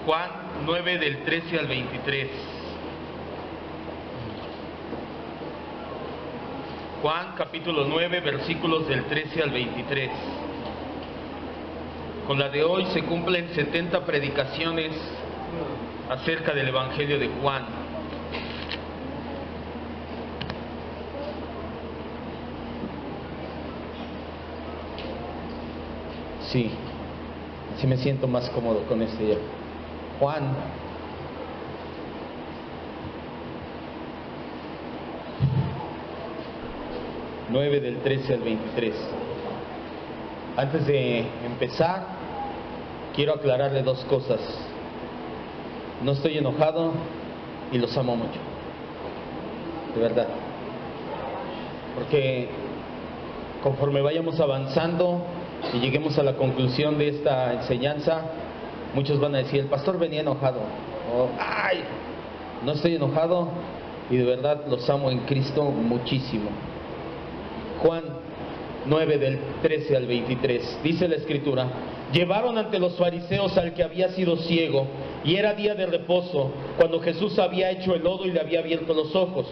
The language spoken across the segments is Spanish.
Juan 9 del 13 al 23. Juan capítulo 9 versículos del 13 al 23. Con la de hoy se cumplen 70 predicaciones acerca del Evangelio de Juan. Sí, así me siento más cómodo con este ya. Juan. ...9 del 13 al 23. Antes de empezar, quiero aclararle dos cosas. No estoy enojado y los amo mucho. De verdad. Porque conforme vayamos avanzando y lleguemos a la conclusión de esta enseñanza, muchos van a decir, el pastor venía enojado. O, ¡ay! No estoy enojado y de verdad los amo en Cristo muchísimo. Juan 9 del 13 al 23, dice la Escritura: llevaron ante los fariseos al que había sido ciego, y era día de reposo, cuando Jesús había hecho el lodo y le había abierto los ojos.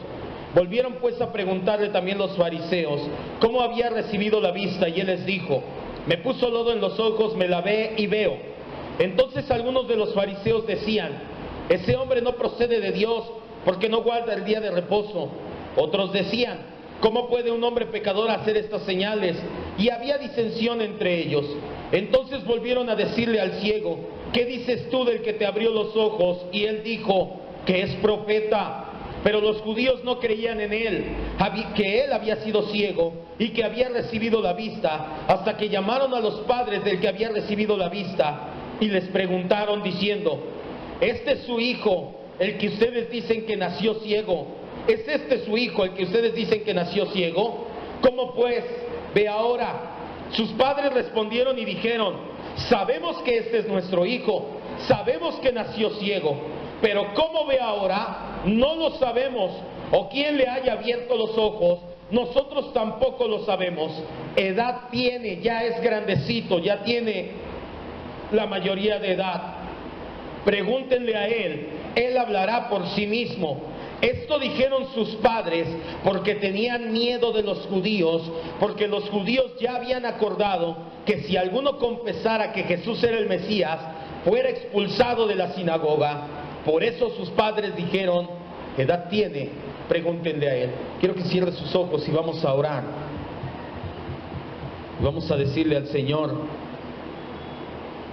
Volvieron pues a preguntarle también los fariseos cómo había recibido la vista, y él les dijo: me puso lodo en los ojos, me lavé y veo. Entonces algunos de los fariseos decían: ese hombre no procede de Dios, porque no guarda el día de reposo. Otros decían: ¿cómo puede un hombre pecador hacer estas señales? Y había disensión entre ellos. Entonces volvieron a decirle al ciego: ¿qué dices tú del que te abrió los ojos? Y él dijo que es profeta. Pero los judíos no creían en él, que él había sido ciego y que había recibido la vista, hasta que llamaron a los padres del que había recibido la vista y les preguntaron diciendo: ¿este es su hijo, el que ustedes dicen que nació ciego? ¿Es este su hijo, el que ustedes dicen que nació ciego? ¿Cómo pues? Ve ahora. Sus padres respondieron y dijeron: sabemos que este es nuestro hijo, sabemos que nació ciego, pero cómo ve ahora, no lo sabemos, o quién le haya abierto los ojos, nosotros tampoco lo sabemos. Edad tiene, ya es grandecito, ya tiene la mayoría de edad. Pregúntenle a él hablará por sí mismo. Esto dijeron sus padres porque tenían miedo de los judíos, porque los judíos ya habían acordado que si alguno confesara que Jesús era el Mesías, fuera expulsado de la sinagoga. Por eso sus padres dijeron: ¿qué edad tiene? Pregúntenle a él. Quiero que cierre sus ojos y vamos a orar. Vamos a decirle al Señor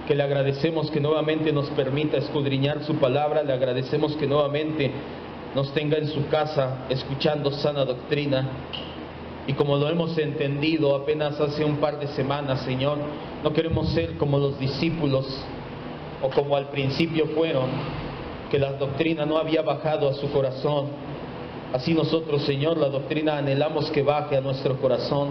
que le agradecemos que nuevamente nos permita escudriñar su palabra. Le agradecemos que nuevamente nos tenga en su casa escuchando sana doctrina. Y como lo hemos entendido apenas hace un par de semanas, Señor, no queremos ser como los discípulos, o como al principio fueron, que la doctrina no había bajado a su corazón. Así nosotros, Señor, la doctrina anhelamos que baje a nuestro corazón,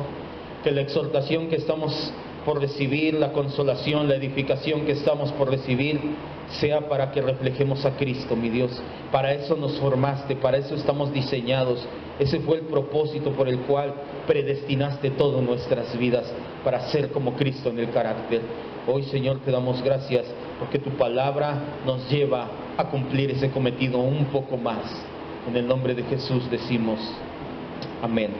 que la exhortación que estamos por recibir, la consolación, la edificación que estamos por recibir, sea para que reflejemos a Cristo, mi Dios. Para eso nos formaste, para eso estamos diseñados. Ese fue el propósito por el cual predestinaste todas nuestras vidas, para ser como Cristo en el carácter. Hoy, Señor, te damos gracias porque tu palabra nos lleva a cumplir ese cometido un poco más. En el nombre de Jesús decimos amén.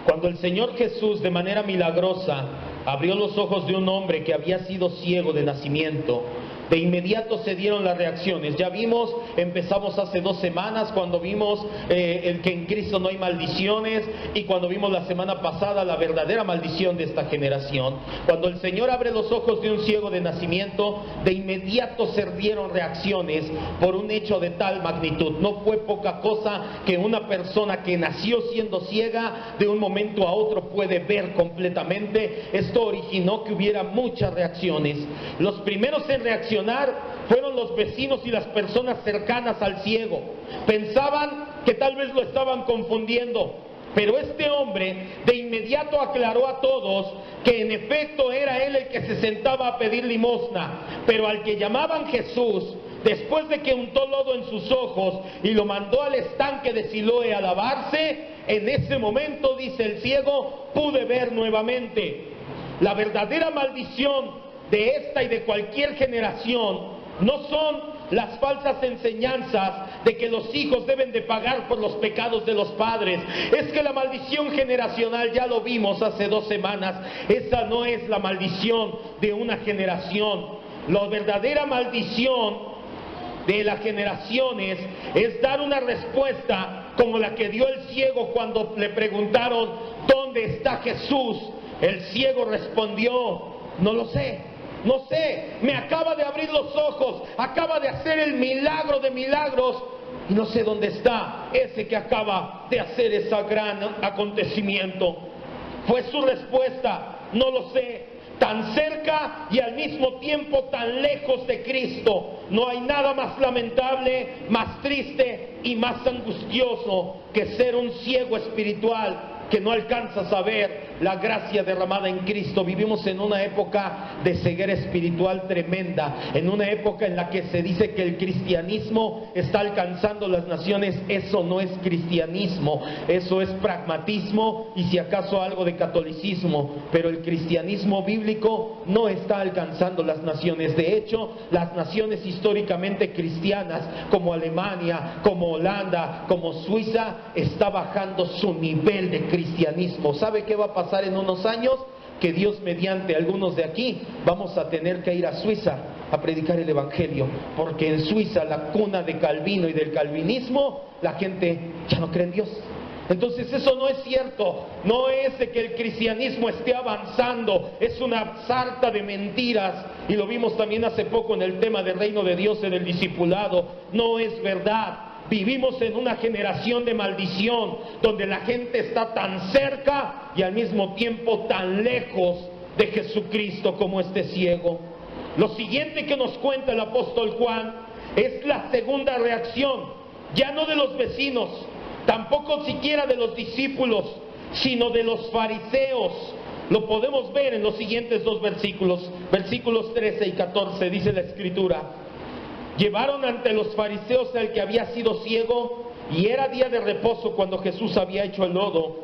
Cuando el Señor Jesús, de manera milagrosa, abrió los ojos de un hombre que había sido ciego de nacimiento, de inmediato se dieron las reacciones. Ya vimos, empezamos hace 2 semanas cuando vimos el que en Cristo no hay maldiciones, y cuando vimos la semana pasada la verdadera maldición de esta generación. Cuando el Señor abre los ojos de un ciego de nacimiento, de inmediato se dieron reacciones por un hecho de tal magnitud. No fue poca cosa que una persona que nació siendo ciega de un momento a otro puede ver completamente. Esto originó que hubiera muchas reacciones. Los primeros en reaccionar fueron los vecinos y las personas cercanas al ciego. Pensaban que tal vez lo estaban confundiendo, pero este hombre de inmediato aclaró a todos que en efecto era él el que se sentaba a pedir limosna. Pero al que llamaban Jesús, después de que untó lodo en sus ojos y lo mandó al estanque de Siloé a lavarse, en ese momento, dice el ciego, pude ver nuevamente. La verdadera maldición de esta y de cualquier generación No son las falsas enseñanzas de que los hijos deben de pagar por los pecados de los padres. Es que la maldición generacional, ya lo vimos hace 2 semanas, esa no es la maldición de una generación. La verdadera maldición de las generaciones es dar una respuesta como la que dio el ciego cuando le preguntaron: ¿dónde está Jesús? El ciego respondió: no lo sé. No sé, me acaba de abrir los ojos, acaba de hacer el milagro de milagros y no sé dónde está ese que acaba de hacer ese gran acontecimiento. Fue su respuesta: no lo sé. Tan cerca y al mismo tiempo tan lejos de Cristo. No hay nada más lamentable, más triste y más angustioso que ser un ciego espiritual que no alcanzas a ver la gracia derramada en Cristo. Vivimos en una época de ceguera espiritual tremenda, en una época en la que se dice que el cristianismo está alcanzando las naciones. Eso no es cristianismo, eso es pragmatismo y si acaso algo de catolicismo, pero el cristianismo bíblico no está alcanzando las naciones. De hecho, las naciones históricamente cristianas como Alemania, como Holanda, como Suiza, está bajando su nivel de cristianismo. ¿Sabe qué va a pasar en unos años? Que Dios mediante algunos de aquí vamos a tener que ir a Suiza a predicar el evangelio, porque en Suiza, la cuna de Calvino y del calvinismo, la gente ya no cree en Dios. Entonces eso no es cierto, no es de que el cristianismo esté avanzando, es una sarta de mentiras, y lo vimos también hace poco en el tema del reino de Dios en el discipulado. No es verdad. Vivimos en una generación de maldición, donde la gente está tan cerca y al mismo tiempo tan lejos de Jesucristo como este ciego. Lo siguiente que nos cuenta el apóstol Juan es la segunda reacción, ya no de los vecinos, tampoco siquiera de los discípulos, sino de los fariseos. Lo podemos ver en los siguientes 2 versículos, versículos 13 y 14, dice la Escritura: llevaron ante los fariseos al que había sido ciego, y era día de reposo cuando Jesús había hecho el lodo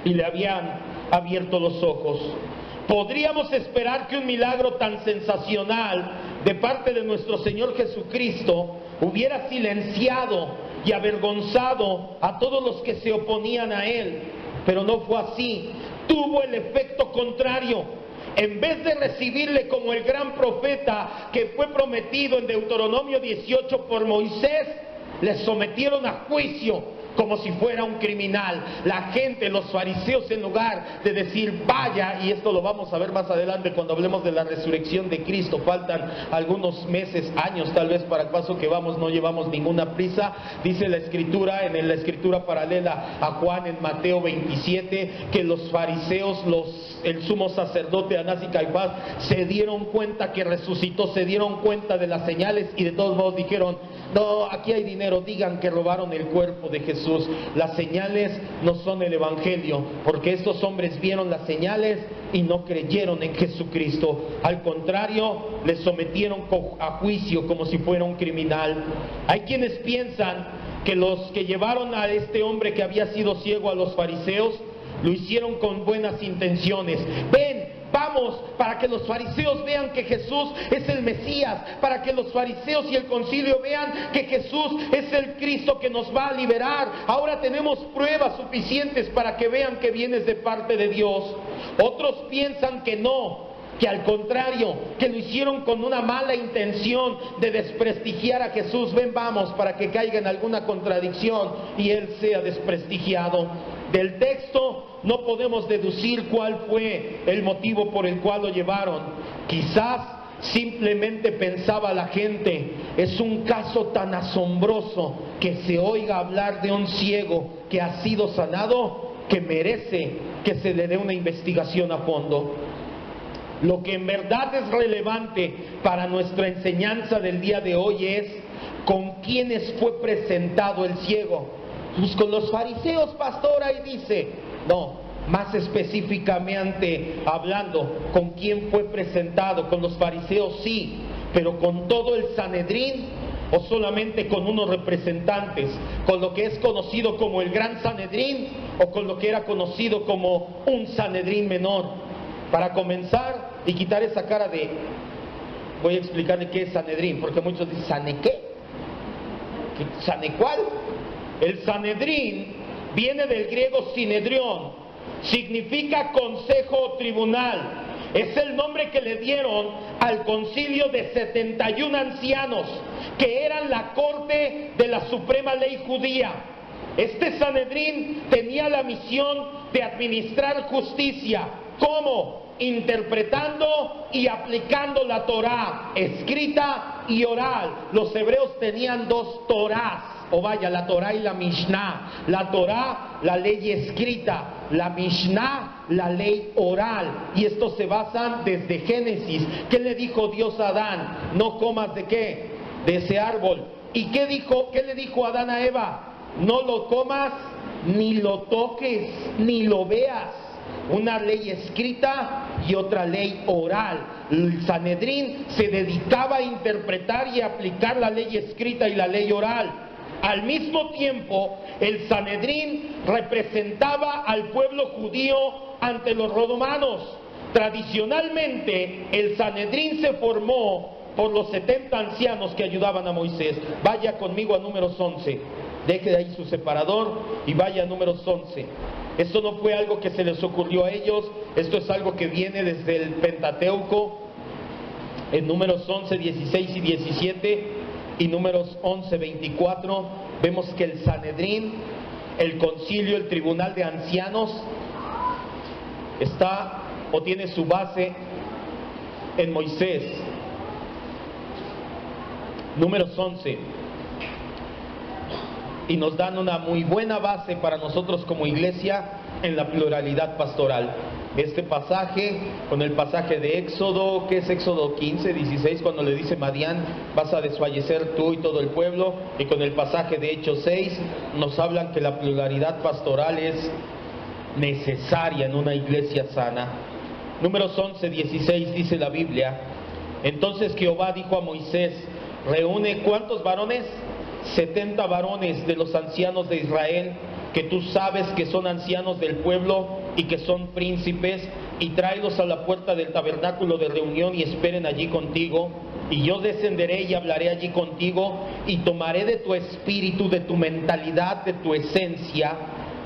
y le habían abierto los ojos. ¿Podríamos esperar que un milagro tan sensacional de parte de nuestro Señor Jesucristo hubiera silenciado y avergonzado a todos los que se oponían a Él? Pero no fue así. Tuvo el efecto contrario. En vez de recibirle como el gran profeta que fue prometido en Deuteronomio 18 por Moisés, le sometieron a juicio como si fuera un criminal. La gente, los fariseos, en lugar de decir vaya, y esto lo vamos a ver más adelante cuando hablemos de la resurrección de Cristo, faltan algunos meses, años tal vez para el paso que vamos, no llevamos ninguna prisa. Dice la Escritura, en la Escritura paralela a Juan en Mateo 27, que los fariseos, el sumo sacerdote Anás y Caifás se dieron cuenta que resucitó, se dieron cuenta de las señales y de todos modos dijeron: no, aquí hay dinero, digan que robaron el cuerpo de Jesús. Las señales no son el evangelio, porque estos hombres vieron las señales y no creyeron en Jesucristo. Al contrario, le sometieron a juicio como si fuera un criminal. Hay quienes piensan que los que llevaron a este hombre que había sido ciego a los fariseos lo hicieron con buenas intenciones. Ven, vamos, para que los fariseos vean que Jesús es el Mesías, para que los fariseos y el concilio vean que Jesús es el Cristo que nos va a liberar. Ahora tenemos pruebas suficientes para que vean que vienes de parte de Dios. Otros piensan que no, que al contrario, que lo hicieron con una mala intención de desprestigiar a Jesús. Ven, vamos, para que caiga en alguna contradicción y Él sea desprestigiado. Del texto no podemos deducir cuál fue el motivo por el cual lo llevaron. Quizás simplemente pensaba la gente: es un caso tan asombroso que se oiga hablar de un ciego que ha sido sanado, que merece que se le dé una investigación a fondo. Lo que en verdad es relevante para nuestra enseñanza del día de hoy es con quiénes fue presentado el ciego. Pues con los fariseos, pastor, ahí dice. No, más específicamente hablando, ¿con quién fue presentado? Con los fariseos sí, pero con todo el Sanedrín, o solamente con unos representantes, con lo que es conocido como el Gran Sanedrín, o con lo que era conocido como un Sanedrín menor. Para comenzar y quitar esa cara de voy a explicarle qué es Sanedrín, porque muchos dicen, ¿Sane qué? ¿Sane cuál? El Sanedrín viene del griego sinedrión, significa consejo o tribunal. Es el nombre que le dieron al concilio de 71 ancianos, que eran la corte de la suprema ley judía. Este Sanedrín tenía la misión de administrar justicia. ¿Cómo? Interpretando y aplicando la Torá, escrita y oral. Los hebreos tenían dos Torás, o vaya, la Torá y la Mishnah. La Torá, la ley escrita; la Mishnah, la ley oral. Y estos se basan desde Génesis. ¿Qué le dijo Dios a Adán? No comas ¿de qué? De ese árbol. ¿Y qué le dijo Adán a Eva? No lo comas, ni lo toques, ni lo veas. Una ley escrita y otra ley oral. El Sanedrín se dedicaba a interpretar y aplicar la ley escrita y la ley oral. Al mismo tiempo, el Sanedrín representaba al pueblo judío ante los romanos. Tradicionalmente, el Sanedrín se formó por los 70 ancianos que ayudaban a Moisés. Vaya conmigo a Números 11. Deje de ahí su separador y vaya a Números 11. Esto no fue algo que se les ocurrió a ellos, esto es algo que viene desde el Pentateuco. En Números 11, 16 y 17 y Números 11, 24, vemos que el Sanedrín, el concilio, el tribunal de ancianos, está o tiene su base en Moisés. Números 11. Y nos dan una muy buena base para nosotros como iglesia en la pluralidad pastoral. Este pasaje, con el pasaje de Éxodo, que es Éxodo 15, 16, cuando le dice Madián, vas a desfallecer tú y todo el pueblo, y con el pasaje de Hechos 6, nos hablan que la pluralidad pastoral es necesaria en una iglesia sana. Números 11, 16 dice la Biblia: entonces Jehová dijo a Moisés, reúne, ¿cuántos varones? 70 varones de los ancianos de Israel, que tú sabes que son ancianos del pueblo y que son príncipes, y tráelos a la puerta del tabernáculo de reunión y esperen allí contigo. Y yo descenderé y hablaré allí contigo, y tomaré de tu espíritu, de tu mentalidad, de tu esencia,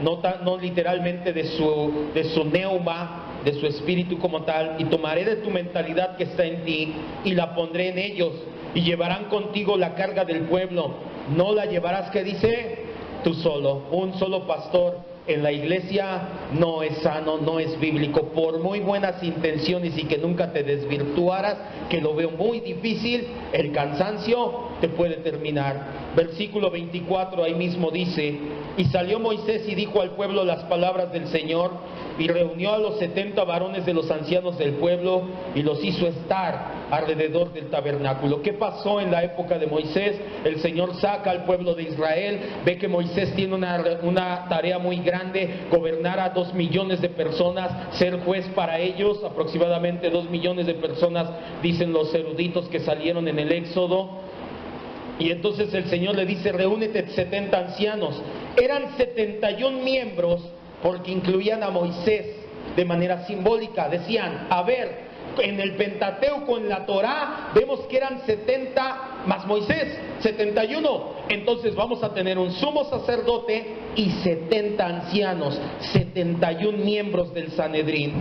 no literalmente de su neuma, de su espíritu como tal, y tomaré de tu mentalidad que está en ti y la pondré en ellos, y llevarán contigo la carga del pueblo. No la llevarás, ¿qué dice? Tú solo. Un solo pastor en la iglesia no es sano, no es bíblico. Por muy buenas intenciones y que nunca te desvirtuaras, que lo veo muy difícil, el cansancio te puede terminar. Versículo 24 ahí mismo dice: y salió Moisés y dijo al pueblo las palabras del Señor, y reunió a los 70 varones de los ancianos del pueblo y los hizo estar alrededor del tabernáculo. ¿Qué pasó en la época de Moisés? El Señor saca al pueblo de Israel, ve que Moisés tiene una tarea muy grande, gobernar a 2 millones de personas, ser juez para ellos, aproximadamente 2 millones de personas, dicen los eruditos que salieron en el Éxodo. Y entonces el Señor le dice, reúnete 70 ancianos. Eran 71 miembros, porque incluían a Moisés de manera simbólica. Decían, a ver, en el Pentateuco, en la Torá, vemos que eran 70 más Moisés, 71. Entonces vamos a tener un sumo sacerdote y 70 ancianos, 71 miembros del Sanedrín.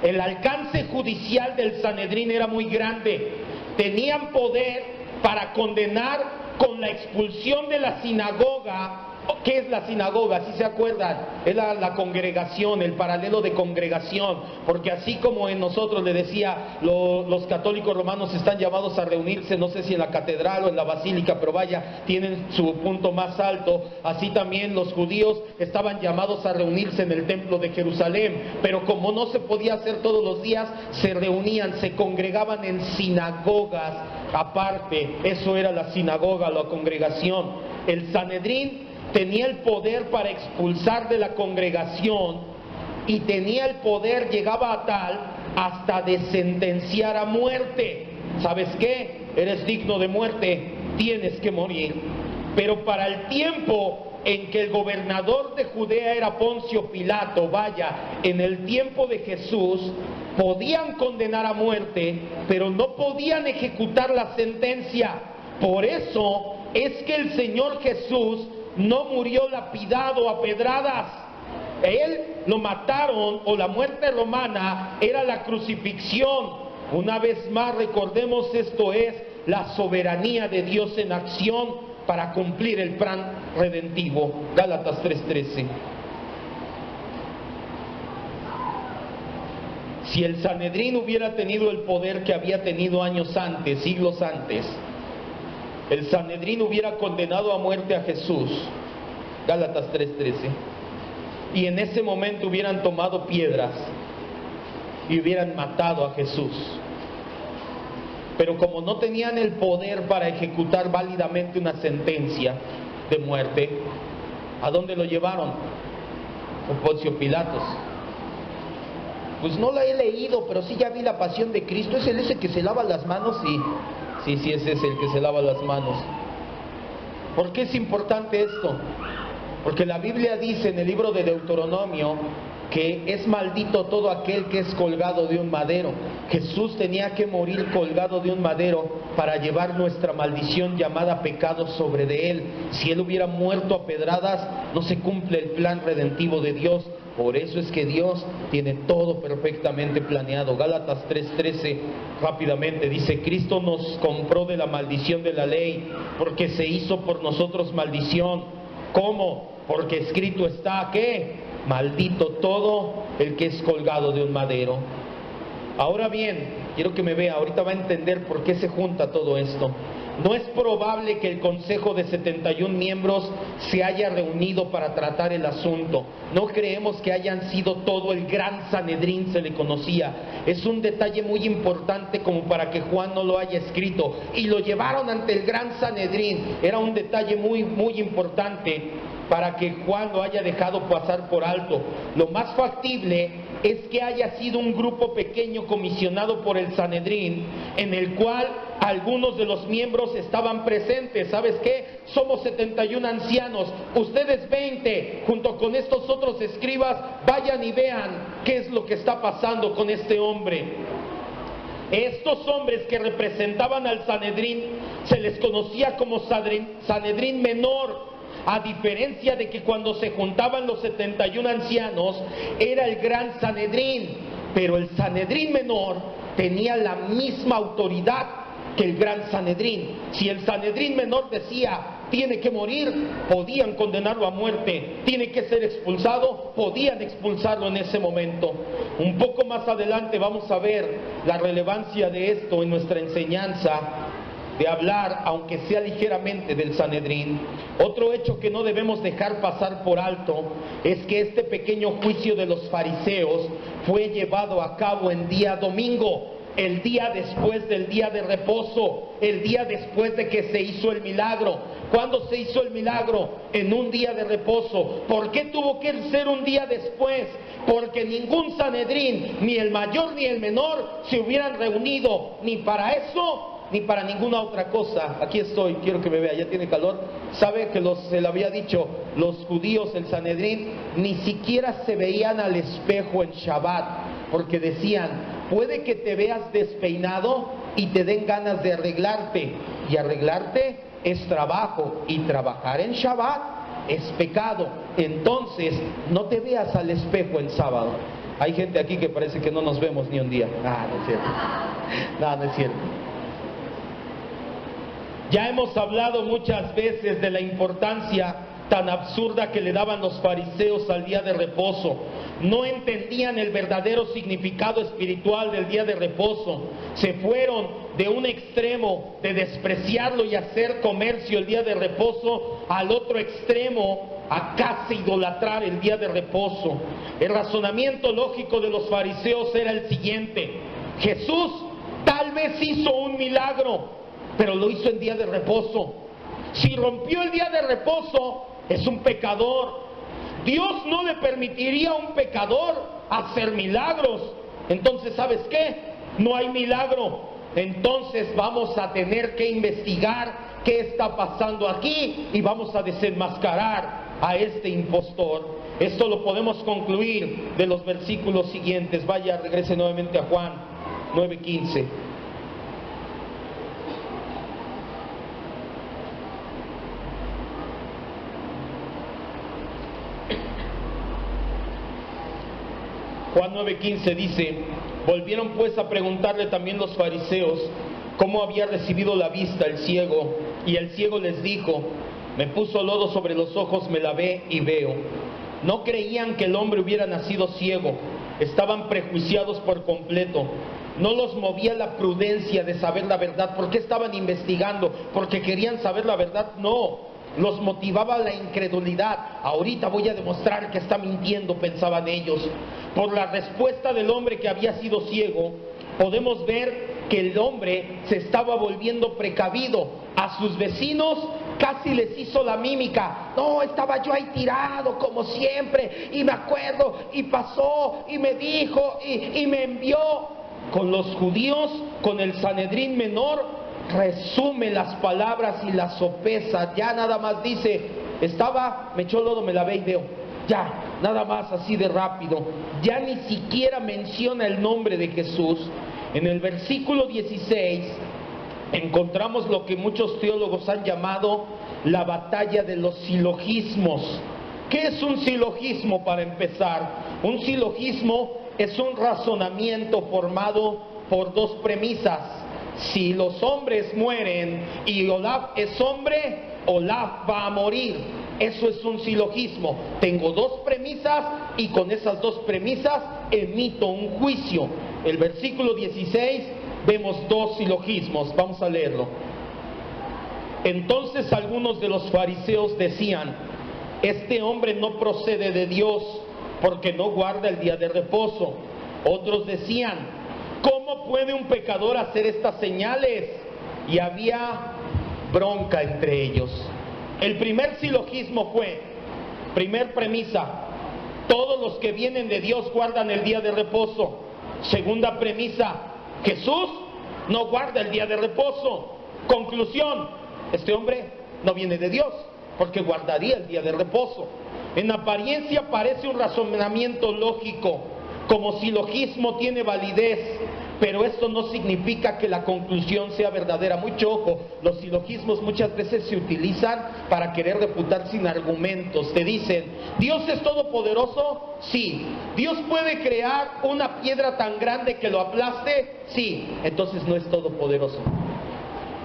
El alcance judicial del Sanedrín era muy grande. Tenían poder para condenar con la expulsión de la sinagoga. ¿Qué es la sinagoga? Si se acuerdan, es la congregación, el paralelo de congregación, porque así como en nosotros le decía, los católicos romanos están llamados a reunirse, no sé si en la catedral o en la basílica, pero vaya, tienen su punto más alto. Así también los judíos estaban llamados a reunirse en el templo de Jerusalén, pero como no se podía hacer todos los días, se reunían, se congregaban en sinagogas aparte. Eso era la sinagoga, la congregación. El Sanedrín tenía el poder para expulsar de la congregación, y tenía el poder, llegaba a tal, hasta de sentenciar a muerte. ¿Sabes qué? Eres digno de muerte, tienes que morir. Pero para el tiempo en que el gobernador de Judea era Poncio Pilato, vaya, en el tiempo de Jesús, podían condenar a muerte, pero no podían ejecutar la sentencia. Por eso es que el Señor Jesús no murió lapidado a pedradas. Él lo mataron, o la muerte romana era la crucifixión. Una vez más recordemos, esto es la soberanía de Dios en acción para cumplir el plan redentivo. Gálatas 3:13. Si el Sanedrín hubiera tenido el poder que había tenido años antes, siglos antes, el Sanedrín hubiera condenado a muerte a Jesús. Gálatas 3:13. Y en ese momento hubieran tomado piedras y hubieran matado a Jesús. Pero como no tenían el poder para ejecutar válidamente una sentencia de muerte, ¿a dónde lo llevaron? Con Poncio Pilatos. Pues no la he leído, pero sí ya vi la Pasión de Cristo. ¿Es ese que se lava las manos? Sí, ese es el que se lava las manos. ¿Por qué es importante esto? Porque la Biblia dice en el libro de Deuteronomio que es maldito todo aquel que es colgado de un madero. Jesús tenía que morir colgado de un madero para llevar nuestra maldición llamada pecado sobre de él. Si él hubiera muerto a pedradas, no se cumple el plan redentivo de Dios. Por eso es que Dios tiene todo perfectamente planeado. Gálatas 3:13 rápidamente dice: Cristo nos compró de la maldición de la ley, porque se hizo por nosotros maldición. ¿Cómo? Porque escrito está, ¿qué? Maldito todo el que es colgado de un madero. Ahora bien, quiero que me vea, ahorita va a entender por qué se junta todo esto. No es probable que el Consejo de 71 miembros se haya reunido para tratar el asunto. No creemos que hayan sido todo el gran Sanedrín, se le conocía. Es un detalle muy importante como para que Juan no lo haya escrito. Y lo llevaron ante el gran Sanedrín. Era un detalle muy importante para que Juan lo haya dejado pasar por alto. Lo más factible es que haya sido un grupo pequeño comisionado por el Sanedrín, en el cual algunos de los miembros estaban presentes. ¿Sabes qué? Somos 71 ancianos, ustedes 20, junto con estos otros escribas, vayan y vean qué es lo que está pasando con este hombre. Estos hombres que representaban al Sanedrín se les conocía como Sanedrín menor, a diferencia de que cuando se juntaban los 71 ancianos era el gran Sanedrín, pero el Sanedrín menor tenía la misma autoridad que el gran Sanedrín. Si el Sanedrín menor decía tiene que morir, podían condenarlo a muerte. Tiene que ser expulsado, podían expulsarlo en ese momento. Un poco más adelante vamos a ver la relevancia de esto en nuestra enseñanza, de hablar, aunque sea ligeramente, del Sanedrín. Otro hecho que no debemos dejar pasar por alto es que este pequeño juicio de los fariseos fue llevado a cabo en día domingo, el día después del día de reposo, el día después de que se hizo el milagro. ¿Cuándo se hizo el milagro? En un día de reposo. ¿Por qué tuvo que ser un día después? Porque ningún Sanedrín, ni el mayor ni el menor, se hubieran reunido ni para eso ni para ninguna otra cosa. Aquí estoy, quiero que me vea, ya tiene calor. ¿Sabe que se le había dicho, los judíos, el Sanedrín, ni siquiera se veían al espejo en Shabbat? Porque decían, puede que te veas despeinado y te den ganas de arreglarte. Y arreglarte es trabajo, y trabajar en Shabbat es pecado. Entonces, no te veas al espejo en sábado. Hay gente aquí que parece que no nos vemos ni un día. No es cierto. No es cierto. Ya hemos hablado muchas veces de la importancia tan absurda que le daban los fariseos al día de reposo. No entendían el verdadero significado espiritual del día de reposo. Se fueron de un extremo de despreciarlo y hacer comercio el día de reposo al otro extremo, a casi idolatrar el día de reposo. El razonamiento lógico de los fariseos era el siguiente: Jesús tal vez hizo un milagro, pero lo hizo en día de reposo. Si rompió el día de reposo, es un pecador. Dios no le permitiría a un pecador hacer milagros. Entonces, ¿sabes qué? No hay milagro. Entonces vamos a tener que investigar qué está pasando aquí y vamos a desenmascarar a este impostor. Esto lo podemos concluir de los versículos siguientes. Vaya, regrese nuevamente a Juan 9:15. Juan 9:15 dice: volvieron pues a preguntarle también los fariseos cómo había recibido la vista el ciego, y el ciego les dijo: me puso lodo sobre los ojos, me lavé y veo. No creían que el hombre hubiera nacido ciego, estaban prejuiciados por completo. No los movía la prudencia de saber la verdad. ¿Por qué estaban investigando? ¿Porque querían saber la verdad? No. Los motivaba la incredulidad. Ahorita voy a demostrar que está mintiendo, pensaban ellos. Por la respuesta del hombre que había sido ciego, podemos ver que el hombre se estaba volviendo precavido. A sus vecinos casi les hizo la mímica. No, estaba yo ahí tirado como siempre, y me acuerdo, y pasó, y me dijo, y me envió. Con los judíos, con el Sanedrín menor, resume las palabras y las sopesa. Ya nada más dice: estaba, me echó lodo, me lavé y veo. Ya, nada más así de rápido. Ya ni siquiera menciona el nombre de Jesús. En el versículo 16 encontramos lo que muchos teólogos han llamado la batalla de los silogismos. ¿Qué es un silogismo para empezar? Un silogismo es un razonamiento formado por dos premisas. Si los hombres mueren y Olaf es hombre, Olaf va a morir. Eso es un silogismo. Tengo dos premisas y con esas dos premisas emito un juicio. El versículo 16 vemos dos silogismos. Vamos a leerlo. Entonces algunos de los fariseos decían: este hombre no procede de Dios, porque no guarda el día de reposo. Otros decían: ¿cómo puede un pecador hacer estas señales? Y había bronca entre ellos. El primer silogismo fue, primer premisa: todos los que vienen de Dios guardan el día de reposo. Segunda premisa: Jesús no guarda el día de reposo. Conclusión: este hombre no viene de Dios, porque guardaría el día de reposo. En apariencia parece un razonamiento lógico, como silogismo tiene validez, pero esto no significa que la conclusión sea verdadera. Mucho ojo, los silogismos muchas veces se utilizan para querer refutar sin argumentos. Te dicen: ¿Dios es todopoderoso? Sí. ¿Dios puede crear una piedra tan grande que lo aplaste? Sí. Entonces no es todopoderoso.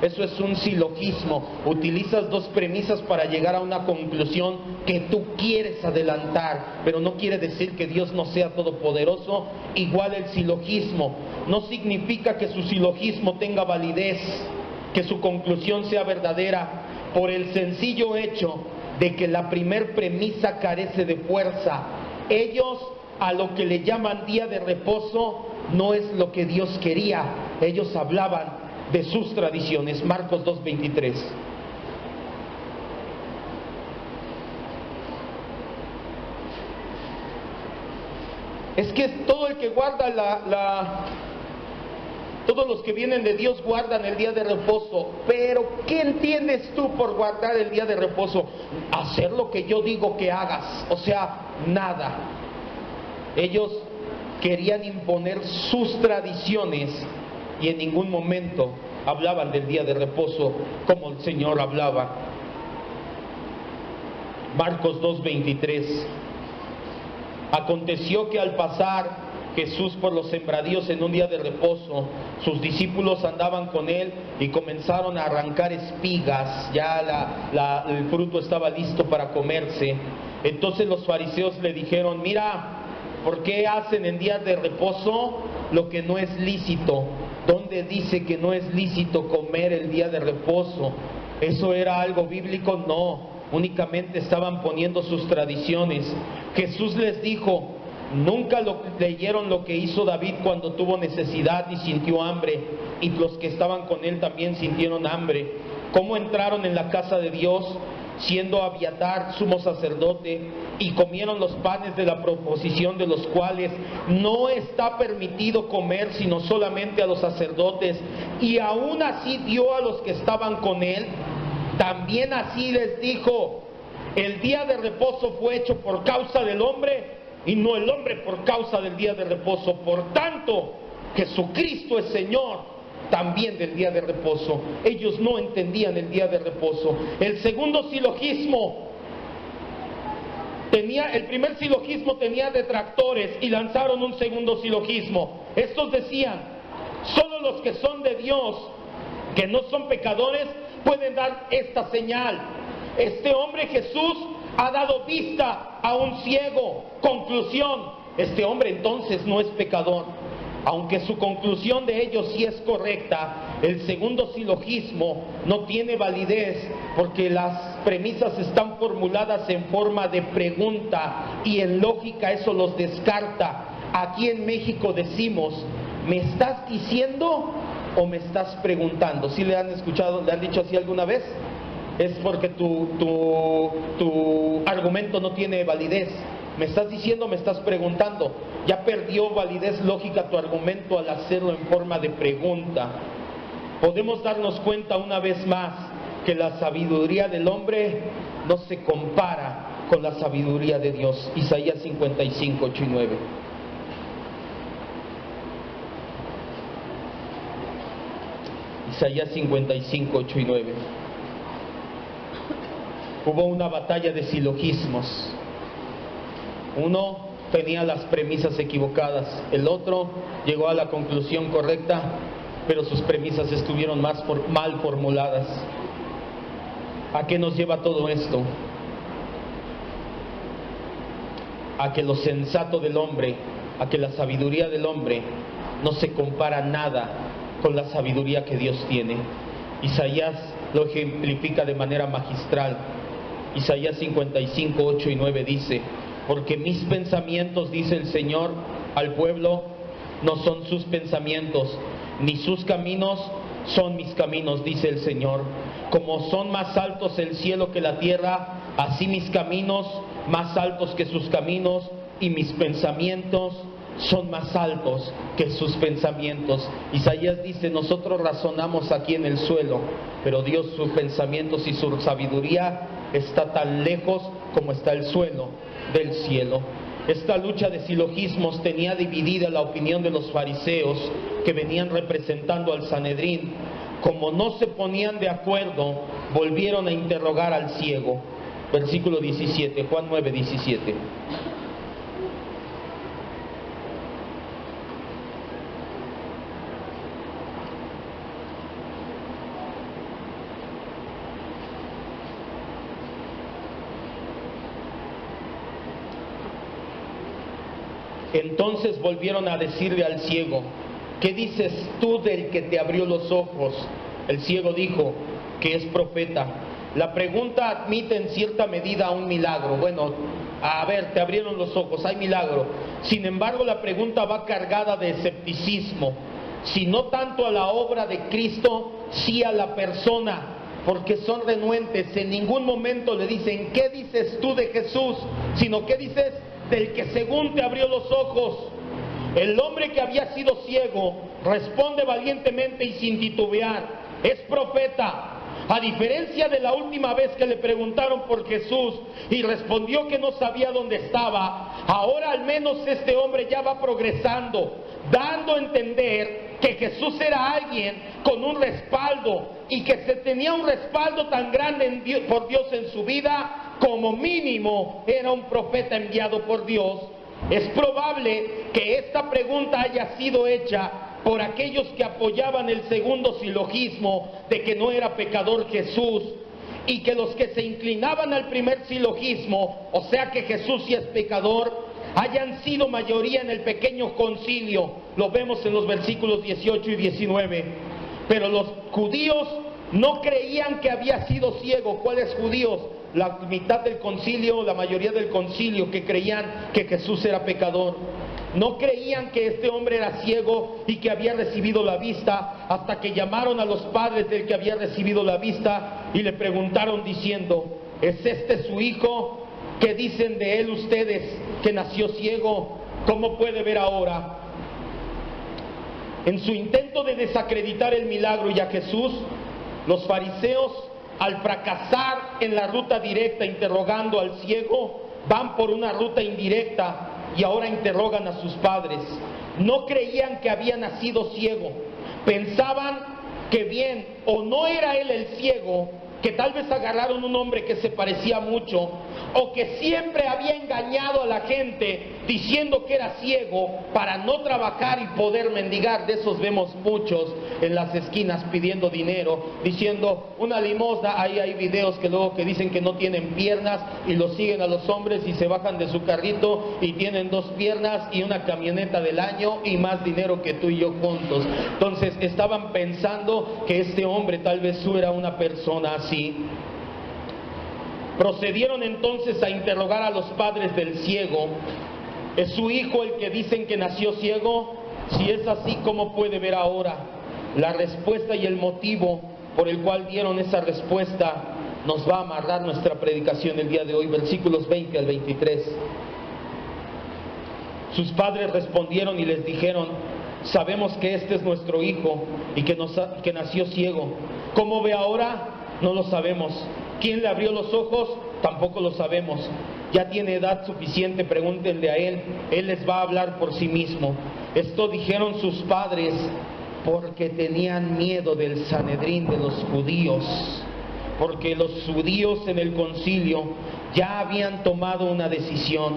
Eso es un silogismo. Utilizas dos premisas para llegar a una conclusión que tú quieres adelantar, pero no quiere decir que Dios no sea todopoderoso. Igual el silogismo no significa que su silogismo tenga validez, que su conclusión sea verdadera, por el sencillo hecho de que la primer premisa carece de fuerza. Ellos, a lo que le llaman día de reposo, no es lo que Dios quería. Ellos hablaban de sus tradiciones. Marcos 2:23. Es que todo el que guarda todos los que vienen de Dios guardan el día de reposo. Pero ¿qué entiendes tú por guardar el día de reposo? Hacer lo que yo digo que hagas. O sea, nada. Ellos querían imponer sus tradiciones y en ningún momento hablaban del día de reposo como el Señor hablaba. Marcos 2:23. Aconteció que al pasar Jesús por los sembradíos en un día de reposo, sus discípulos andaban con él y comenzaron a arrancar espigas. Ya el fruto estaba listo para comerse. Entonces los fariseos le dijeron: mira, ¿por qué hacen en días de reposo lo que no es lícito? ¿Dónde dice que no es lícito comer el día de reposo? ¿Eso era algo bíblico? No, únicamente estaban poniendo sus tradiciones. Jesús les dijo: ¿nunca leyeron lo que hizo David cuando tuvo necesidad y sintió hambre? Y los que estaban con él también sintieron hambre. ¿Cómo entraron en la casa de Dios, siendo Abiatar sumo sacerdote, y comieron los panes de la proposición, de los cuales no está permitido comer sino solamente a los sacerdotes, y aún así dio a los que estaban con él? También así les dijo: El día de reposo fue hecho por causa del hombre y no el hombre por causa del día de reposo. Por tanto, Jesucristo es Señor también del día de reposo. Ellos no entendían el día de reposo. El segundo silogismo el primer silogismo tenía detractores y lanzaron un segundo silogismo. Estos decían: solo los que son de Dios, que no son pecadores, pueden dar esta señal. Este hombre Jesús ha dado vista a un ciego. Conclusión: este hombre entonces no es pecador. Aunque su conclusión de ellos sí es correcta, el segundo silogismo no tiene validez porque las premisas están formuladas en forma de pregunta y en lógica eso los descarta. Aquí en México decimos: ¿me estás diciendo o me estás preguntando? ¿Sí le han escuchado, le han dicho así alguna vez? Es porque tu argumento no tiene validez. ¿Me estás diciendo o me estás preguntando? Ya perdió validez lógica tu argumento al hacerlo en forma de pregunta. Podemos darnos cuenta una vez más que la sabiduría del hombre no se compara con la sabiduría de Dios. Isaías 55, 8 y 9. Isaías 55, 8 y 9. Hubo una batalla de silogismos. Uno tenía las premisas equivocadas, el otro llegó a la conclusión correcta, pero sus premisas estuvieron mal formuladas. ¿A qué nos lleva todo esto? A que lo sensato del hombre, a que la sabiduría del hombre no se compara nada con la sabiduría que Dios tiene. Isaías lo ejemplifica de manera magistral. Isaías 55, 8 y 9 dice: porque mis pensamientos, dice el Señor, al pueblo no son sus pensamientos, ni sus caminos son mis caminos, dice el Señor. Como son más altos el cielo que la tierra, así mis caminos más altos que sus caminos, y mis pensamientos son más altos que sus pensamientos. Isaías dice: nosotros razonamos aquí en el suelo, pero Dios, sus pensamientos y su sabiduría está tan lejos como está el suelo del cielo. Esta lucha de silogismos tenía dividida la opinión de los fariseos que venían representando al Sanedrín. Como no se ponían de acuerdo, volvieron a interrogar al ciego. Versículo 17, Juan 9, 17. Entonces volvieron a decirle al ciego: ¿qué dices tú del que te abrió los ojos? El ciego dijo que es profeta. La pregunta admite en cierta medida un milagro. Bueno, a ver, te abrieron los ojos, hay milagro. Sin embargo, la pregunta va cargada de escepticismo, si no tanto a la obra de Cristo, sí a la persona, porque son renuentes. En ningún momento le dicen: ¿qué dices tú de Jesús?, sino ¿qué dices del que según te abrió los ojos? El hombre que había sido ciego responde valientemente y sin titubear: es profeta. A diferencia de la última vez que le preguntaron por Jesús y respondió que no sabía dónde estaba, ahora al menos este hombre ya va progresando, dando a entender que Jesús era alguien con un respaldo, y que se tenía un respaldo tan grande por Dios en su vida, como mínimo era un profeta enviado por Dios. Es probable que esta pregunta haya sido hecha por aquellos que apoyaban el segundo silogismo de que no era pecador Jesús, y que los que se inclinaban al primer silogismo, o sea que Jesús sí es pecador, hayan sido mayoría en el pequeño concilio. Lo vemos en los versículos 18 y 19. Pero los judíos no creían que había sido ciego. ¿Cuáles judíos? La mitad del concilio, la mayoría del concilio, que creían que Jesús era pecador. No creían que este hombre era ciego y que había recibido la vista, hasta que llamaron a los padres del que había recibido la vista y le preguntaron diciendo: ¿es este su hijo? ¿Qué dicen de él ustedes, que nació ciego? ¿Cómo puede ver ahora? En su intento de desacreditar el milagro y a Jesús, los fariseos al fracasar en la ruta directa interrogando al ciego, van por una ruta indirecta y ahora interrogan a sus padres. No creían que había nacido ciego, pensaban que bien o no era él el ciego, que tal vez agarraron un hombre que se parecía mucho, o que siempre había engañado a la gente diciendo que era ciego para no trabajar y poder mendigar. De esos vemos muchos en las esquinas pidiendo dinero, diciendo una limosna. Ahí hay videos que luego que dicen que no tienen piernas y los siguen a los hombres y se bajan de su carrito y tienen 2 piernas y una camioneta del año y más dinero que tú y yo juntos. Entonces estaban pensando que este hombre tal vez era una persona así. Procedieron entonces a interrogar a los padres del ciego. ¿Es su hijo el que dicen que nació ciego? Si es así, ¿cómo puede ver ahora? La respuesta y el motivo por el cual dieron esa respuesta nos va a amarrar nuestra predicación el día de hoy, versículos 20 al 23. Sus padres respondieron y les dijeron: sabemos que este es nuestro hijo y que nació ciego. ¿Cómo ve ahora? No lo sabemos. ¿Quién le abrió los ojos? Tampoco lo sabemos. Ya tiene edad suficiente, pregúntenle a él. Él les va a hablar por sí mismo. Esto dijeron sus padres porque tenían miedo del Sanedrín de los judíos. Porque los judíos en el concilio ya habían tomado una decisión,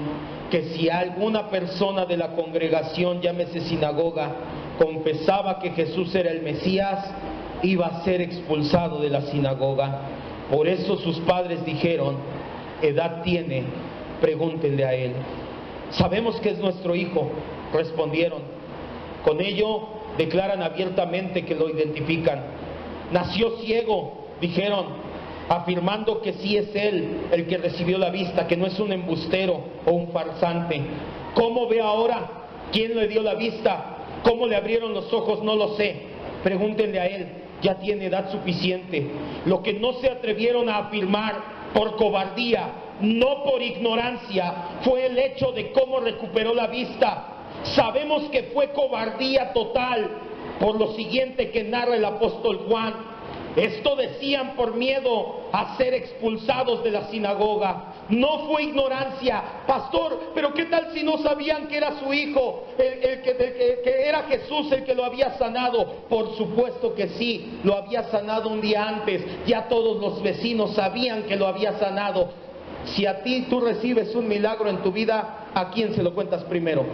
que si alguna persona de la congregación, llámese sinagoga, confesaba que Jesús era el Mesías, iba a ser expulsado de la sinagoga. Por eso sus padres dijeron: edad tiene, pregúntenle a él. Sabemos que es nuestro hijo, respondieron. Con ello declaran abiertamente que lo identifican. Nació ciego, dijeron, afirmando que sí es él el que recibió la vista, que no es un embustero o un farsante. ¿Cómo ve ahora? ¿Quién le dio la vista? ¿Cómo le abrieron los ojos? No lo sé. Pregúntenle a él. Ya tiene edad suficiente. Lo que no se atrevieron a afirmar por cobardía, no por ignorancia, fue el hecho de cómo recuperó la vista. Sabemos que fue cobardía total por lo siguiente que narra el apóstol Juan. Esto decían por miedo a ser expulsados de la sinagoga. No fue ignorancia. Pastor, pero ¿qué tal si no sabían que era su hijo, que era Jesús el que lo había sanado? Por supuesto que sí, lo había sanado un día antes. Ya todos los vecinos sabían que lo había sanado. Si a ti tú recibes un milagro en tu vida, ¿a quién se lo cuentas primero?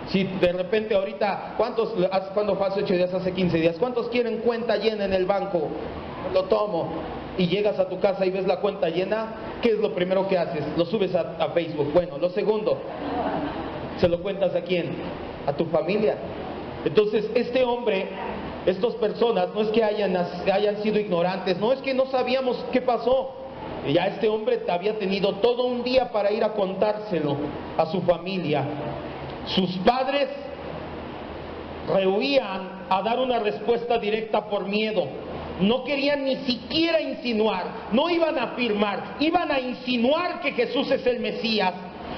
Si de repente ahorita, ¿cuántos, cuando fue hace 8 días, hace 15 días, cuántos quieren cuenta llena en el banco? Lo tomo. Y llegas a tu casa y ves la cuenta llena, ¿qué es lo primero que haces? Lo subes a Facebook. Bueno, lo segundo, ¿se lo cuentas a quién? A tu familia. Entonces, este hombre, estas personas, no es que hayan sido ignorantes, no es que no sabíamos qué pasó. Ya este hombre había tenido todo un día para ir a contárselo a su familia. Sus padres rehuían a dar una respuesta directa por miedo. No querían ni siquiera insinuar, no iban a afirmar, iban a insinuar que Jesús es el Mesías,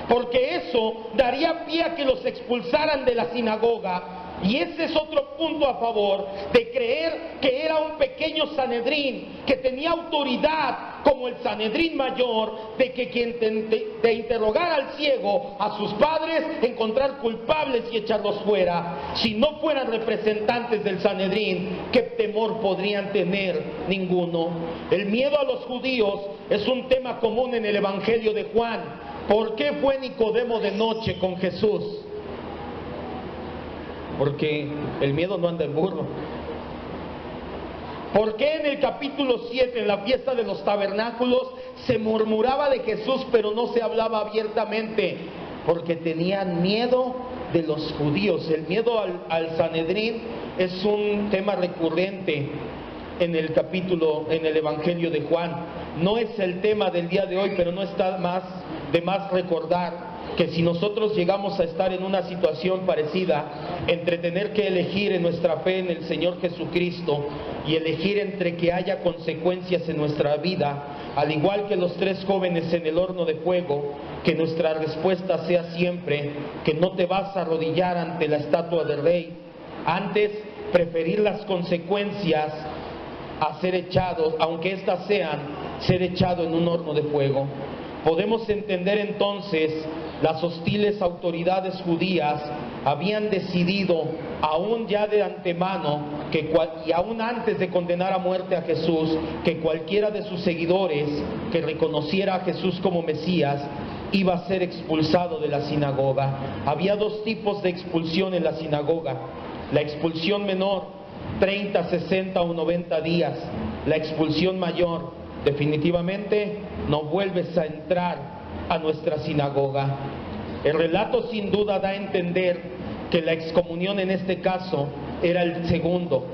porque eso daría pie a que los expulsaran de la sinagoga. Y ese es otro punto a favor de creer que era un pequeño Sanedrín, que tenía autoridad como el Sanedrín mayor, de que quien de interrogar al ciego, a sus padres, encontrar culpables y echarlos fuera. Si no fueran representantes del Sanedrín, ¿qué temor podrían tener? Ninguno. El miedo a los judíos es un tema común en el Evangelio de Juan. ¿Por qué fue Nicodemo de noche con Jesús? Porque el miedo no anda en burro. ¿Por qué en el capítulo 7, en la fiesta de los tabernáculos, se murmuraba de Jesús pero no se hablaba abiertamente? Porque tenían miedo de los judíos. El miedo al Sanedrín es un tema recurrente en el Evangelio de Juan. No es el tema del día de hoy, pero no está de más recordar que si nosotros llegamos a estar en una situación parecida, entre tener que elegir en nuestra fe en el Señor Jesucristo y elegir entre que haya consecuencias en nuestra vida, al igual que los 3 jóvenes en el horno de fuego, que nuestra respuesta sea siempre que no te vas a arrodillar ante la estatua del rey, antes preferir las consecuencias a ser echados, aunque éstas sean ser echado en un horno de fuego. Podemos entender entonces, las hostiles autoridades judías habían decidido, aún ya de antemano, y aún antes de condenar a muerte a Jesús, que cualquiera de sus seguidores que reconociera a Jesús como Mesías iba a ser expulsado de la sinagoga. Había dos tipos de expulsión en la sinagoga: la expulsión menor, 30, 60 o 90 días. La expulsión mayor, definitivamente no vuelves a entrar a nuestra sinagoga. El relato sin duda da a entender que la excomunión en este caso era el segundo.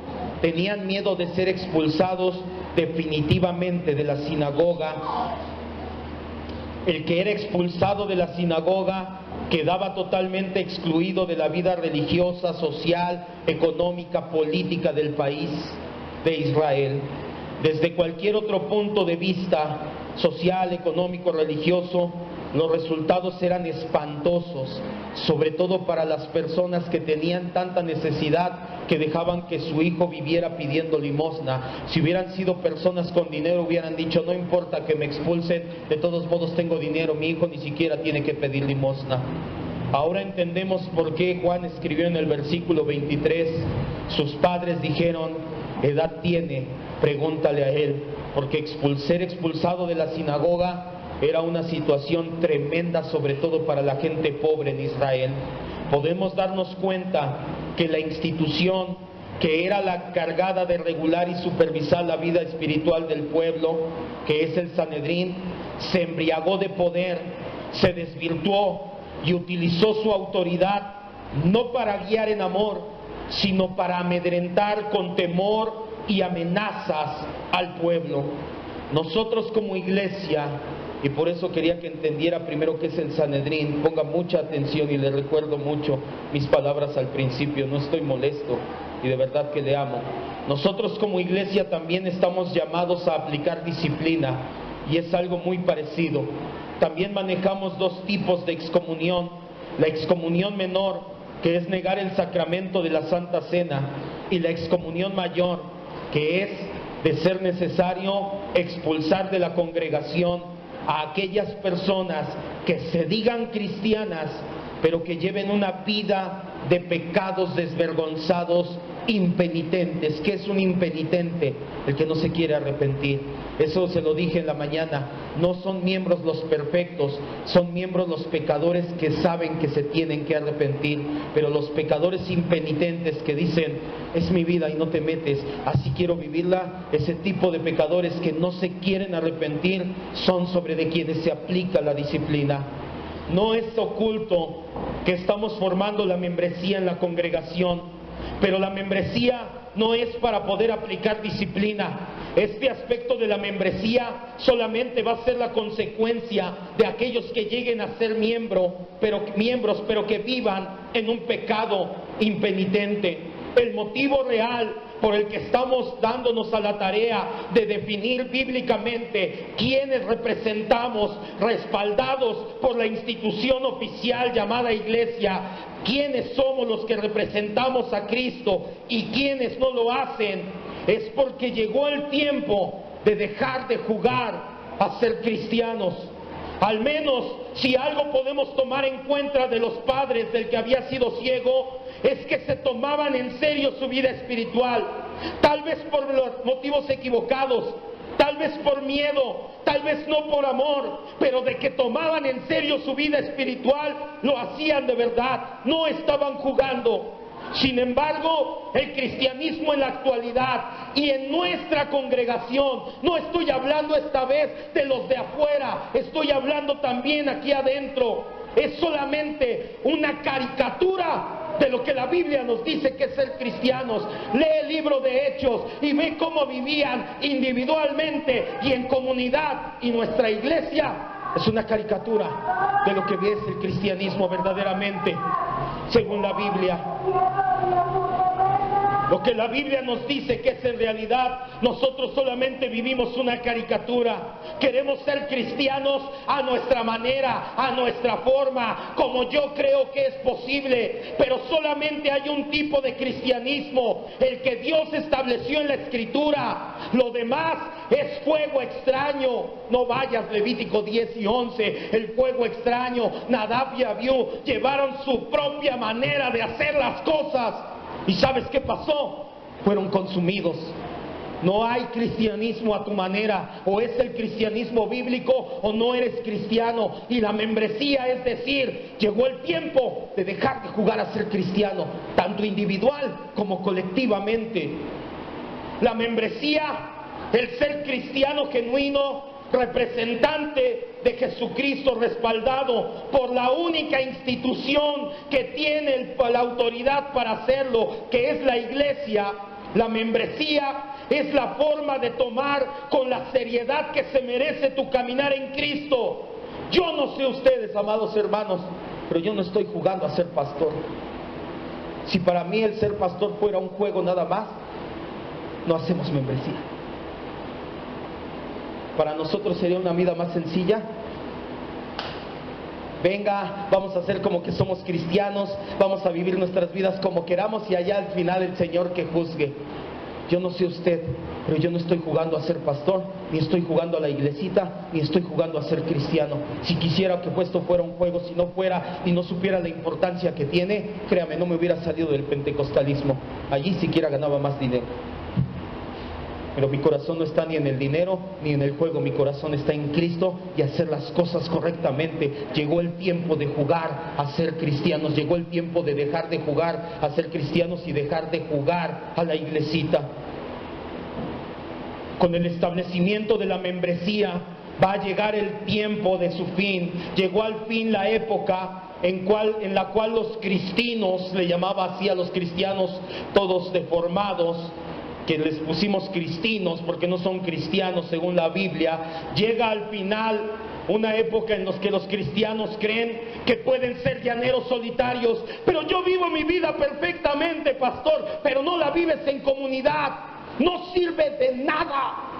Tenían miedo de ser expulsados definitivamente de la sinagoga. El que era expulsado de la sinagoga quedaba totalmente excluido de la vida religiosa, social, económica, política del país de Israel. Desde cualquier otro punto de vista, social, económico, religioso, los resultados eran espantosos, sobre todo para las personas que tenían tanta necesidad que dejaban que su hijo viviera pidiendo limosna. Si hubieran sido personas con dinero, hubieran dicho: no importa que me expulsen, de todos modos tengo dinero, mi hijo ni siquiera tiene que pedir limosna. Ahora entendemos por qué Juan escribió en el versículo 23, sus padres dijeron: edad tiene, pregúntale a él, porque ser expulsado de la sinagoga era una situación tremenda, sobre todo para la gente pobre en Israel. Podemos darnos cuenta que la institución que era la encargada de regular y supervisar la vida espiritual del pueblo, que es el Sanedrín, se embriagó de poder, se desvirtuó y utilizó su autoridad no para guiar en amor, sino para amedrentar con temor y amenazas al pueblo. Nosotros como iglesia, y por eso quería que entendiera primero qué es el Sanedrín, ponga mucha atención, y le recuerdo mucho mis palabras al principio, no estoy molesto y de verdad que le amo. Nosotros como iglesia también estamos llamados a aplicar disciplina, y es algo muy parecido. También manejamos dos tipos de excomunión: la excomunión menor, que es negar el sacramento de la Santa Cena, y la excomunión mayor, que es, de ser necesario, expulsar de la congregación a aquellas personas que se digan cristianas, pero que lleven una vida de pecados desvergonzados, impenitentes. ¿Qué es un impenitente? El que no se quiere arrepentir. Eso se lo dije en la mañana. No son miembros los perfectos, son miembros los pecadores que saben que se tienen que arrepentir. Pero los pecadores impenitentes que dicen: es mi vida y no te metes, así quiero vivirla, ese tipo de pecadores que no se quieren arrepentir son sobre de quienes se aplica la disciplina. No es oculto que estamos formando la membresía en la congregación, pero la membresía no es para poder aplicar disciplina. Este aspecto de la membresía solamente va a ser la consecuencia de aquellos que lleguen a ser miembros, pero que vivan en un pecado impenitente. El motivo real por el que estamos dándonos a la tarea de definir bíblicamente quiénes representamos, respaldados por la institución oficial llamada iglesia, quiénes somos los que representamos a Cristo y quiénes no lo hacen, es porque llegó el tiempo de dejar de jugar a ser cristianos. Al menos, si algo podemos tomar en cuenta de los padres del que había sido ciego, es que se tomaban en serio su vida espiritual. Tal vez por los motivos equivocados, tal vez por miedo, tal vez no por amor, pero de que tomaban en serio su vida espiritual, lo hacían de verdad, no estaban jugando. Sin embargo, el cristianismo en la actualidad y en nuestra congregación, no estoy hablando esta vez de los de afuera, estoy hablando también aquí adentro, es solamente una caricatura de lo que la Biblia nos dice que es ser cristianos. Lee el libro de Hechos y ve cómo vivían individualmente y en comunidad, y nuestra iglesia es una caricatura de lo que es el cristianismo verdaderamente, según la Biblia. Lo que la Biblia nos dice que es en realidad, nosotros solamente vivimos una caricatura. Queremos ser cristianos a nuestra manera, a nuestra forma, como yo creo que es posible. Pero solamente hay un tipo de cristianismo, el que Dios estableció en la Escritura. Lo demás es fuego extraño. No vayas, Levítico 10 y 11, el fuego extraño. Nadab y Abiú llevaron su propia manera de hacer las cosas. ¿Y sabes qué pasó? Fueron consumidos. No hay cristianismo a tu manera. O es el cristianismo bíblico o no eres cristiano. Y la membresía, es decir, llegó el tiempo de dejar de jugar a ser cristiano, tanto individual como colectivamente. La membresía, el ser cristiano genuino, representante de Jesucristo, respaldado por la única institución que tiene la autoridad para hacerlo, que es la iglesia. La membresía es la forma de tomar con la seriedad que se merece tu caminar en Cristo. Yo no sé ustedes, amados hermanos, pero yo no estoy jugando a ser pastor. Si para mí el ser pastor fuera un juego nada más, no hacemos membresía. Para nosotros sería una vida más sencilla. Venga, vamos a hacer como que somos cristianos, vamos a vivir nuestras vidas como queramos y allá al final el Señor que juzgue. Yo no sé usted, pero yo no estoy jugando a ser pastor, ni estoy jugando a la iglesita, ni estoy jugando a ser cristiano. Si quisiera que esto fuera un juego, si no fuera y no supiera la importancia que tiene, créame, no me hubiera salido del pentecostalismo. Allí siquiera ganaba más dinero. Pero mi corazón no está ni en el dinero ni en el juego. Mi corazón está en Cristo y hacer las cosas correctamente. Llegó el tiempo de jugar a ser cristianos. Llegó el tiempo de dejar de jugar a ser cristianos y dejar de jugar a la iglesita. Con el establecimiento de la membresía va a llegar el tiempo de su fin. Llegó al fin la época en la cual los cristinos, le llamaba así a los cristianos todos deformados, que les pusimos cristinos porque no son cristianos según la Biblia. Llega al final una época en la que los cristianos creen que pueden ser llaneros solitarios. Pero yo vivo mi vida perfectamente, pastor, pero no la vives en comunidad. No sirve de nada.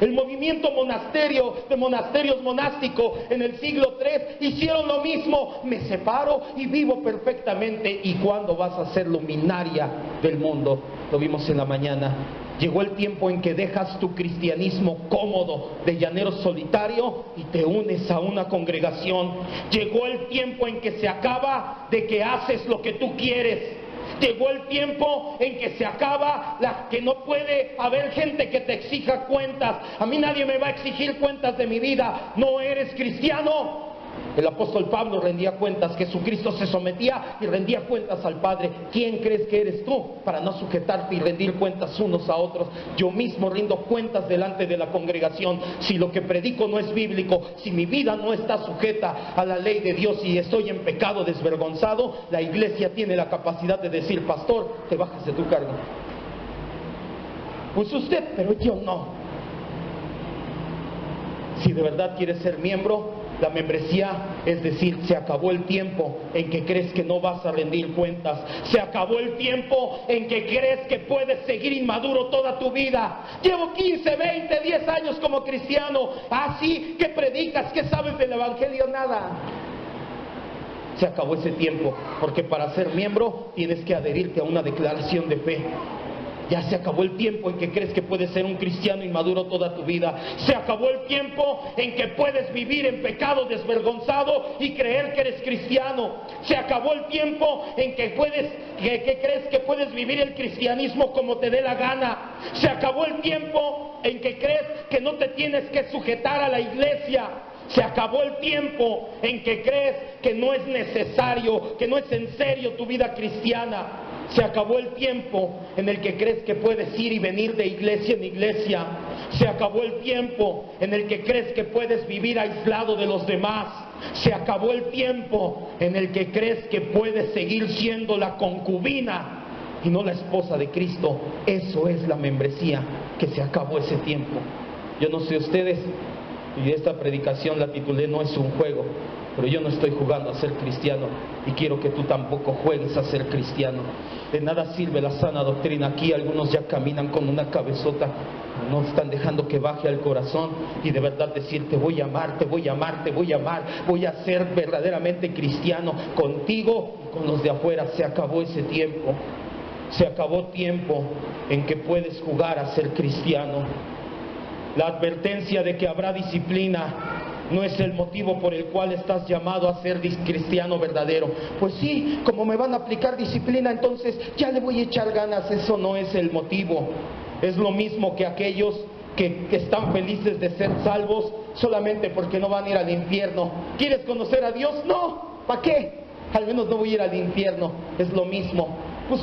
El movimiento de monasterios monásticos en el siglo III hicieron lo mismo. Me separo y vivo perfectamente. ¿Y cuándo vas a ser luminaria del mundo? Lo vimos en la mañana. Llegó el tiempo en que dejas tu cristianismo cómodo de llanero solitario y te unes a una congregación. Llegó el tiempo en que se acaba de que haces lo que tú quieres. Llegó el tiempo en que se acaba que no puede haber gente que te exija cuentas. A mí nadie me va a exigir cuentas de mi vida. ¿No eres cristiano? El apóstol Pablo rendía cuentas. Jesucristo se sometía y rendía cuentas al Padre. ¿Quién crees que eres tú para no sujetarte y rendir cuentas unos a otros? Yo mismo rindo cuentas delante de la congregación. Si lo que predico no es bíblico, si mi vida no está sujeta a la ley de Dios y estoy en pecado desvergonzado, la iglesia tiene la capacidad de decir: pastor, te bajas de tu cargo. Pues usted, pero yo no. Si de verdad quieres ser miembro, la membresía, es decir, se acabó el tiempo en que crees que no vas a rendir cuentas. Se acabó el tiempo en que crees que puedes seguir inmaduro toda tu vida. Llevo 15, 20, 10 años como cristiano. ¿Sí? ¿Qué predicas? ¿Qué sabes del evangelio? Nada. Se acabó ese tiempo, porque para ser miembro tienes que adherirte a una declaración de fe. Ya se acabó el tiempo en que crees que puedes ser un cristiano inmaduro toda tu vida. Se acabó el tiempo en que puedes vivir en pecado desvergonzado y creer que eres cristiano. Se acabó el tiempo en que crees que puedes vivir el cristianismo como te dé la gana. Se acabó el tiempo en que crees que no te tienes que sujetar a la iglesia. Se acabó el tiempo en que crees que no es necesario, que no es en serio tu vida cristiana. Se acabó el tiempo en el que crees que puedes ir y venir de iglesia en iglesia. Se acabó el tiempo en el que crees que puedes vivir aislado de los demás. Se acabó el tiempo en el que crees que puedes seguir siendo la concubina y no la esposa de Cristo. Eso es la membresía, que se acabó ese tiempo. Yo no sé ustedes, Y esta predicación la titulé No es un juego, pero yo no estoy jugando a ser cristiano y quiero que tú tampoco juegues a ser cristiano. De nada sirve la sana doctrina. Aquí algunos ya caminan con una cabezota, no están dejando que baje al corazón y de verdad decir: te voy a amar, te voy a amar, te voy a amar, voy a ser verdaderamente cristiano contigo y con los de afuera. Se acabó ese tiempo. Se acabó tiempo en que puedes jugar a ser cristiano. La advertencia de que habrá disciplina no es el motivo por el cual estás llamado a ser cristiano verdadero. Pues sí, como me van a aplicar disciplina, entonces ya le voy a echar ganas. Eso no es el motivo. Es lo mismo que aquellos que están felices de ser salvos solamente porque no van a ir al infierno. ¿Quieres conocer a Dios? No. ¿Para qué? Al menos no voy a ir al infierno. Es lo mismo. Pues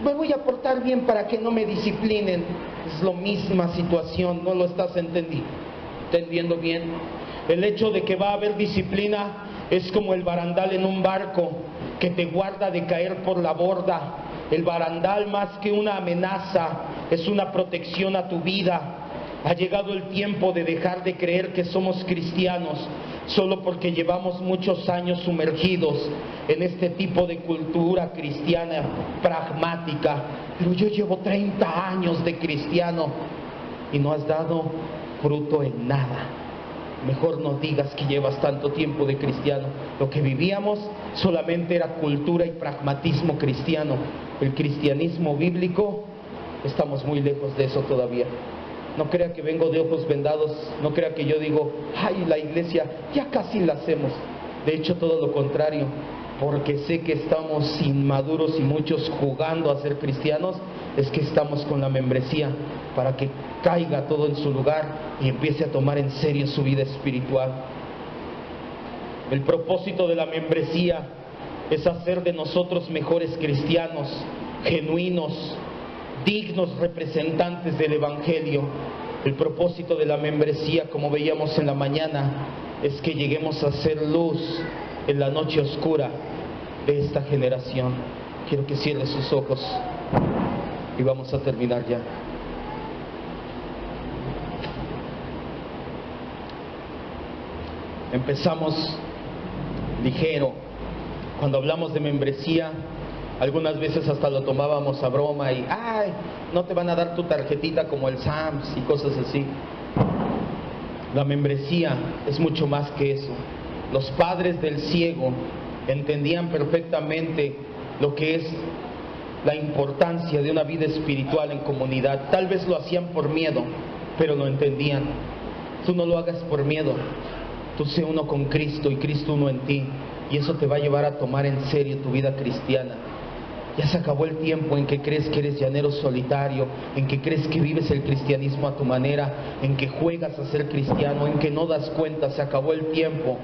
me voy a portar bien para que no me disciplinen. Es la misma situación. ¿No lo estás entendiendo bien? El hecho de que va a haber disciplina es como el barandal en un barco que te guarda de caer por la borda. El barandal, más que una amenaza, es una protección a tu vida. Ha llegado el tiempo de dejar de creer que somos cristianos solo porque llevamos muchos años sumergidos en este tipo de cultura cristiana pragmática. Pero yo llevo 30 años de cristiano y no has dado fruto en nada. Mejor no digas que llevas tanto tiempo de cristiano. Lo que vivíamos solamente era cultura y pragmatismo cristiano. El cristianismo bíblico, estamos muy lejos de eso todavía. No crea que vengo de ojos vendados, no crea que yo digo: ay, la iglesia ya casi la hacemos. De hecho, todo lo contrario, porque sé que estamos inmaduros y muchos jugando a ser cristianos, es que estamos con la membresía para que caiga todo en su lugar y empiece a tomar en serio su vida espiritual. El propósito de la membresía es hacer de nosotros mejores cristianos, genuinos, dignos representantes del Evangelio. El propósito de la membresía, como veíamos en la mañana, es que lleguemos a ser luz en la noche oscura de esta generación. Quiero que cierre sus ojos y vamos a terminar ya. Empezamos ligero. Cuando hablamos de membresía, algunas veces hasta lo tomábamos a broma y ay, no te van a dar tu tarjetita como el SAMS y cosas así. La membresía es mucho más que eso. Los padres del ciego entendían perfectamente lo que es la importancia de una vida espiritual en comunidad. Tal vez lo hacían por miedo, pero lo entendían. Tú no lo hagas por miedo. Tú sé uno con Cristo y Cristo uno en ti, y eso te va a llevar a tomar en serio tu vida cristiana. Ya se acabó el tiempo en que crees que eres llanero solitario, en que crees que vives el cristianismo a tu manera, en que juegas a ser cristiano, en que no das cuenta. Se acabó el tiempo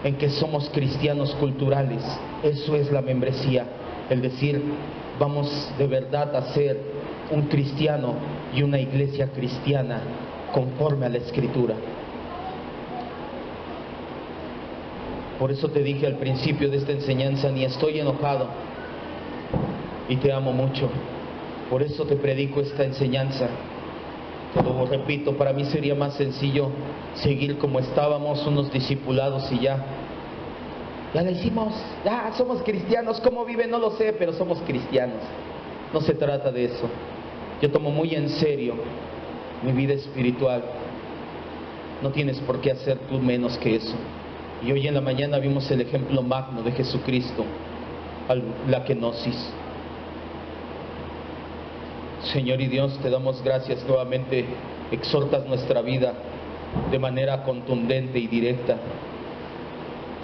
en que somos cristianos culturales. Eso es la membresía, el decir: vamos de verdad a ser un cristiano y una iglesia cristiana conforme a la Escritura. Por eso te dije al principio de esta enseñanza: ni estoy enojado y te amo mucho. Por eso te predico esta enseñanza. Te lo repito, para mí sería más sencillo seguir como estábamos, unos discipulados y ya la hicimos, ya somos cristianos. ¿Cómo viven? No lo sé, pero somos cristianos. No se trata de eso. Yo tomo muy en serio mi vida espiritual. No tienes por qué hacer tú menos que eso. Y hoy en la mañana vimos el ejemplo magno de Jesucristo, la kenosis. Señor y Dios, te damos gracias nuevamente. Exhortas nuestra vida de manera contundente y directa.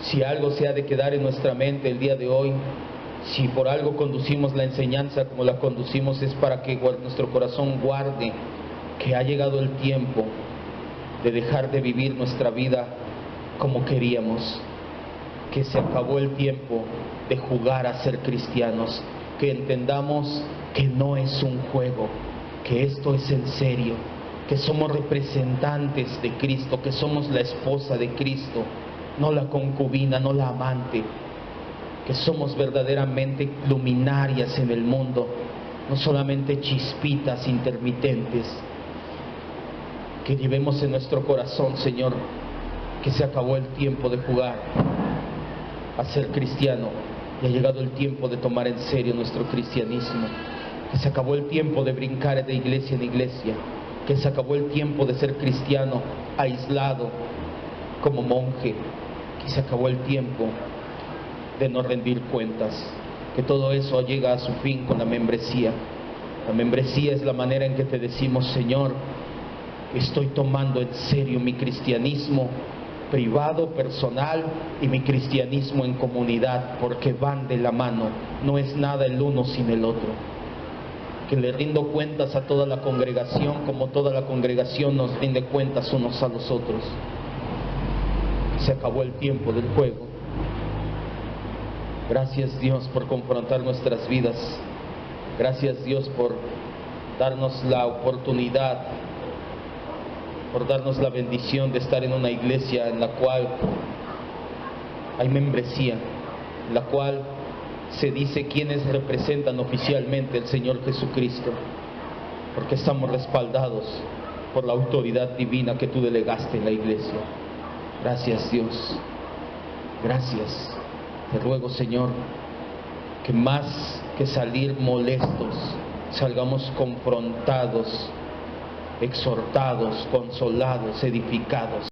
Si algo se ha de quedar en nuestra mente el día de hoy, si por algo conducimos la enseñanza como la conducimos, es para que nuestro corazón guarde que ha llegado el tiempo de dejar de vivir nuestra vida como queríamos, que se acabó el tiempo de jugar a ser cristianos, que entendamos que no es un juego, que esto es en serio, que somos representantes de Cristo, que somos la esposa de Cristo, no la concubina, no la amante, que somos verdaderamente luminarias en el mundo, no solamente chispitas intermitentes, que llevemos en nuestro corazón, Señor, que se acabó el tiempo de jugar a ser cristiano y ha llegado el tiempo de tomar en serio nuestro cristianismo, que se acabó el tiempo de brincar de iglesia en iglesia, que se acabó el tiempo de ser cristiano aislado como monje, que se acabó el tiempo de no rendir cuentas, que todo eso llega a su fin con la membresía. La membresía es la manera en que te decimos: Señor, estoy tomando en serio mi cristianismo privado, personal, y mi cristianismo en comunidad, porque van de la mano, no es nada el uno sin el otro. Que le rindo cuentas a toda la congregación como toda la congregación nos rinde cuentas unos a los otros. Se acabó el tiempo del juego. Gracias, Dios, por confrontar nuestras vidas. Gracias, Dios, por darnos la oportunidad, por darnos la bendición de estar en una iglesia en la cual hay membresía, en la cual se dice quiénes representan oficialmente al Señor Jesucristo, porque estamos respaldados por la autoridad divina que tú delegaste en la iglesia. Gracias, Dios. Gracias. Te ruego, Señor, que más que salir molestos, salgamos confrontados, exhortados, consolados, edificados.